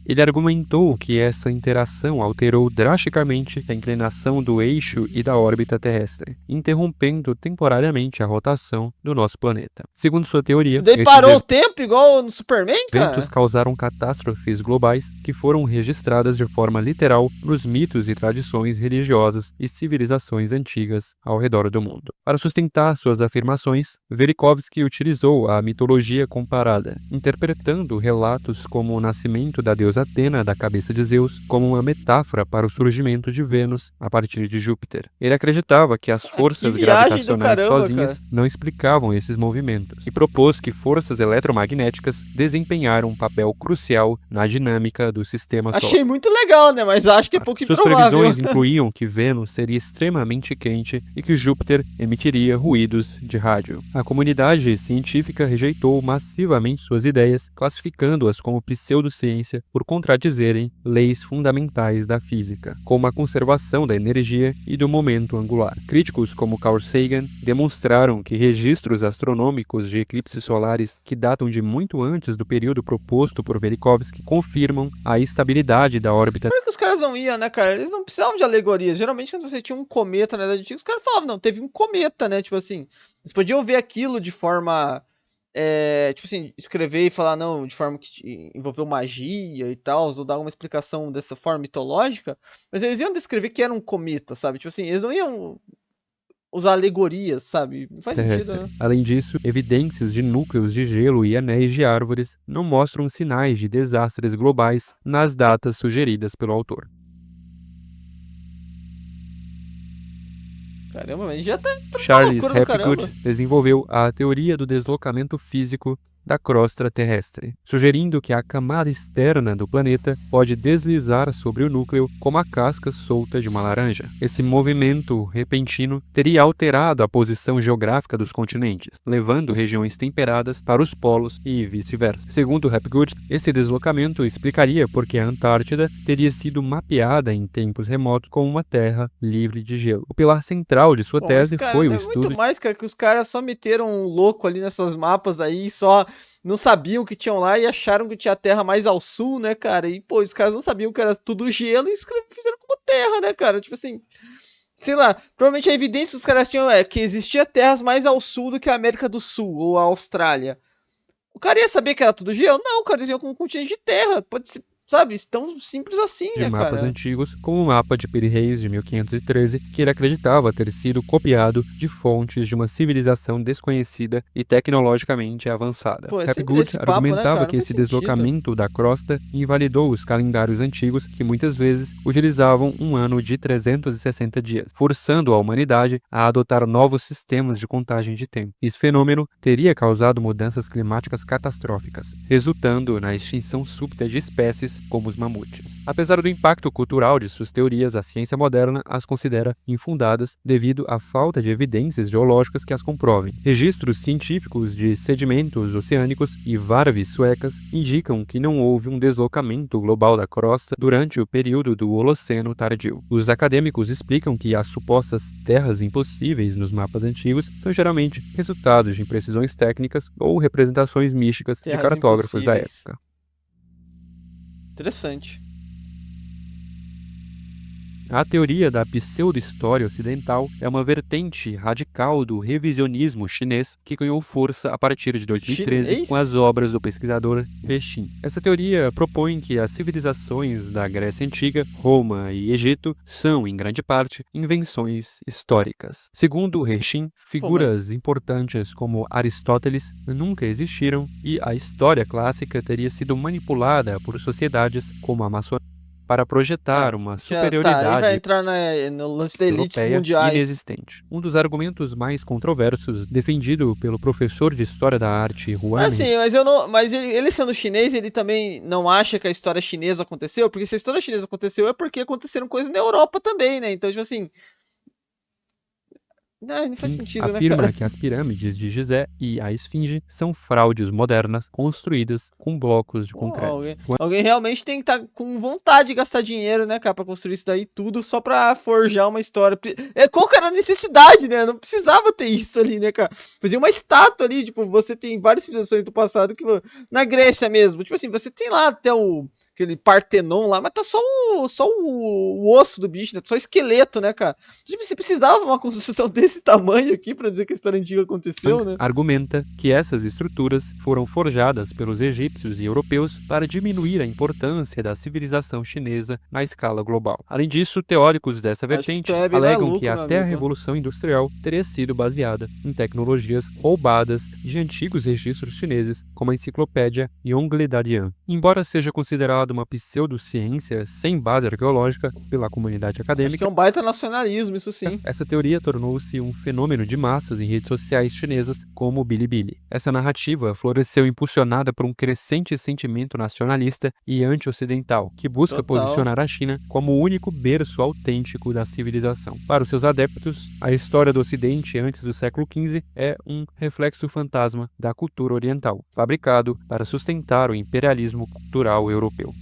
Ele argumentou que essa interação alterou drasticamente a inclinação do eixo e da órbita terrestre, interrompendo temporariamente a rotação do nosso planeta. Segundo sua teoria, Daí esses parou o tempo igual no Superman, cara? eventos causaram catástrofes globais que foram registradas de forma literal nos mitos e tradições religiosas e civilizações antigas ao redor do mundo. Para sustentar suas afirmações, Velikovsky utilizou a mitologia comparada, interpretando relatos como o nascimento da deusa Atena da cabeça de Zeus como uma metáfora para o surgimento de Vênus a partir de Júpiter. Ele acreditava que as forças viagem do gravitacionais caramba, sozinhas não explicavam esses movimentos e propôs que forças eletromagnéticas desempenharam um papel crucial na dinâmica do sistema solar. Achei muito legal, né? Mas acho que é pouco Suas improvável. previsões incluíam que Vênus seria extremamente quente e que Júpiter emitiria ruídos de rádio. A comunidade científica rejeitou massivamente suas ideias, classificando-as como pseudociência por contradizerem leis fundamentais da física, como a conservação da energia e do momento angular. Críticos como Carl Sagan demonstraram que registros astronômicos de eclipses solares que datam de muito antes do período proposto por Velikovsky confirmam a estabilidade da órbita. Por que os caras não iam, né, cara? Eles não precisavam de alegorias. Geralmente, quando você tinha um cometa na Idade Antiga, os caras falavam, não, teve um cometa, né? Tipo assim, eles podiam ver aquilo de forma... tipo assim, escrever e falar, não, de forma que envolveu magia e tal, ou dar uma explicação dessa forma mitológica, mas eles iam descrever que era um cometa, sabe? Tipo assim, eles não iam usar alegorias, sabe? Não faz sentido, terrestre. né? Além disso, evidências de núcleos de gelo e anéis de árvores não mostram sinais de desastres globais nas datas sugeridas pelo autor. Caramba, mas já tá uma Charles loucura do Hapgood caramba. desenvolveu a teoria do deslocamento físico da crosta terrestre, sugerindo que a camada externa do planeta pode deslizar sobre o núcleo como a casca solta de uma laranja. Esse movimento repentino teria alterado a posição geográfica dos continentes, levando regiões temperadas para os polos e vice-versa. Segundo Hapgood, esse deslocamento explicaria por que a Antártida teria sido mapeada em tempos remotos como uma terra livre de gelo. O pilar central de sua Bom, mas, tese cara, foi o é estudo muito mais, cara, que os caras só meteram um louco ali nessas mapas aí, só não sabiam que tinham lá e acharam que tinha a terra mais ao sul, né, cara? E, pô, os caras não sabiam que era tudo gelo e fizeram como terra, né, cara? Tipo assim, sei lá, provavelmente a evidência que os caras tinham é que existia terras mais ao sul do que a América do Sul ou a Austrália. O cara ia saber que era tudo gelo? Não, cara, eles iam com um continente de terra. Pode ser, sabe? Tão simples assim, de né, mapas cara? antigos, como o mapa de Piri Reis de 1513, que ele acreditava ter sido copiado de fontes de uma civilização desconhecida e tecnologicamente avançada. Pô, é sempre Hapgood esse papo, né, argumentava cara? Não que faz esse sentido. deslocamento da crosta invalidou os calendários antigos, que muitas vezes utilizavam um ano de 360 dias, forçando a humanidade a adotar novos sistemas de contagem de tempo. Esse fenômeno teria causado mudanças climáticas catastróficas, resultando na extinção súbita de espécies como os mamutes. Apesar do impacto cultural de suas teorias, a ciência moderna as considera infundadas devido à falta de evidências geológicas que as comprovem. Registros científicos de sedimentos oceânicos e varves suecas indicam que não houve um deslocamento global da crosta durante o período do Holoceno tardio. Os acadêmicos explicam que as supostas terras impossíveis nos mapas antigos são geralmente resultados de imprecisões técnicas ou representações místicas de Terras cartógrafos da impossíveis. época. Interessante. A teoria da pseudo-história ocidental é uma vertente radical do revisionismo chinês que ganhou força a partir de 2013 Chinês? com as obras do pesquisador He Xin. Essa teoria propõe que as civilizações da Grécia Antiga, Roma e Egito são, em grande parte, invenções históricas. Segundo He Xin, figuras importantes como Aristóteles nunca existiram e a história clássica teria sido manipulada por sociedades como a maçonaria para projetar uma Aí vai superioridade entrar no lance da elites europeia mundiais. inexistente. Um dos argumentos mais controversos, defendido pelo professor de História da Arte Juan Mas assim, mas eu não. Mas ele sendo chinês, ele também não acha que a história chinesa aconteceu? Porque se a história chinesa aconteceu, é porque aconteceram coisas na Europa também, né? Então, tipo assim. Não faz sentido, né, afirma cara? que as pirâmides de Gizé e a Esfinge são fraudes modernas construídas com blocos de Pô, concreto. alguém realmente tem que estar com vontade de gastar dinheiro, né, cara, pra construir isso daí tudo só pra forjar uma história. Qual que era a necessidade, né? Não precisava ter isso ali, né, cara? Fazia uma estátua ali, tipo, você tem várias civilizações do passado que. Na Grécia mesmo, tipo assim, você tem lá até aquele Partenon lá, mas tá só o osso do bicho, né? Só o esqueleto, né, cara? Tipo, você precisava de uma construção desse tamanho aqui pra dizer que a história antiga aconteceu, né? Argumenta que essas estruturas foram forjadas pelos egípcios e europeus para diminuir a importância da civilização chinesa na escala global. Além disso, teóricos dessa vertente alegam que até a Revolução Industrial teria sido baseada em tecnologias roubadas de antigos registros chineses, como a enciclopédia Yongle Dadian. Embora seja considerado considerado uma pseudociência sem base arqueológica pela comunidade Acho que acadêmica, é um baita nacionalismo, isso sim. essa teoria tornou-se um fenômeno de massas em redes sociais chinesas como o Bilibili. Essa narrativa floresceu impulsionada por um crescente sentimento nacionalista e anti-ocidental, que busca Total. posicionar a China como o único berço autêntico da civilização. Para os seus adeptos, a história do Ocidente antes do século XV é um reflexo fantasma da cultura oriental, fabricado para sustentar o imperialismo cultural europeu.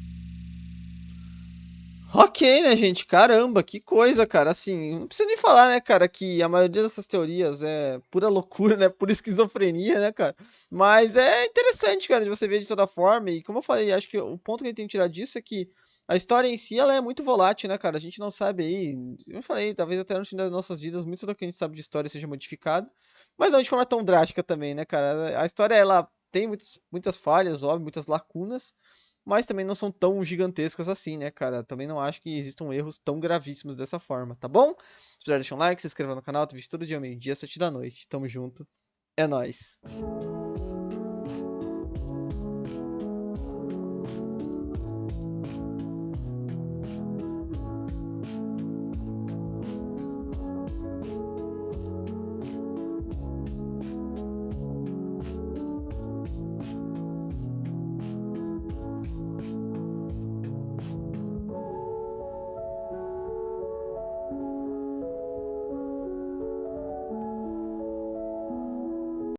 Ok, né, gente? Caramba, que coisa, cara. Assim, não preciso nem falar, né, cara, que a maioria dessas teorias é pura loucura, né? Pura esquizofrenia, né, cara? Mas é interessante, cara, de você ver de toda forma. E como eu falei, acho que o ponto que a gente tem que tirar disso é que a história em si, ela é muito volátil, né, cara? A gente não sabe aí. Eu falei, talvez até no fim das nossas vidas, muito do que a gente sabe de história seja modificado. Mas não de forma tão drástica também, né, cara? A história, ela tem muitas falhas, óbvio, muitas lacunas, mas também não são tão gigantescas assim, né, cara? Também não acho que existam erros tão gravíssimos dessa forma, tá bom? Se puder, deixa um like, se inscreva no canal, tem vídeo todo dia, meio-dia, 7 da noite. Tamo junto. É nóis.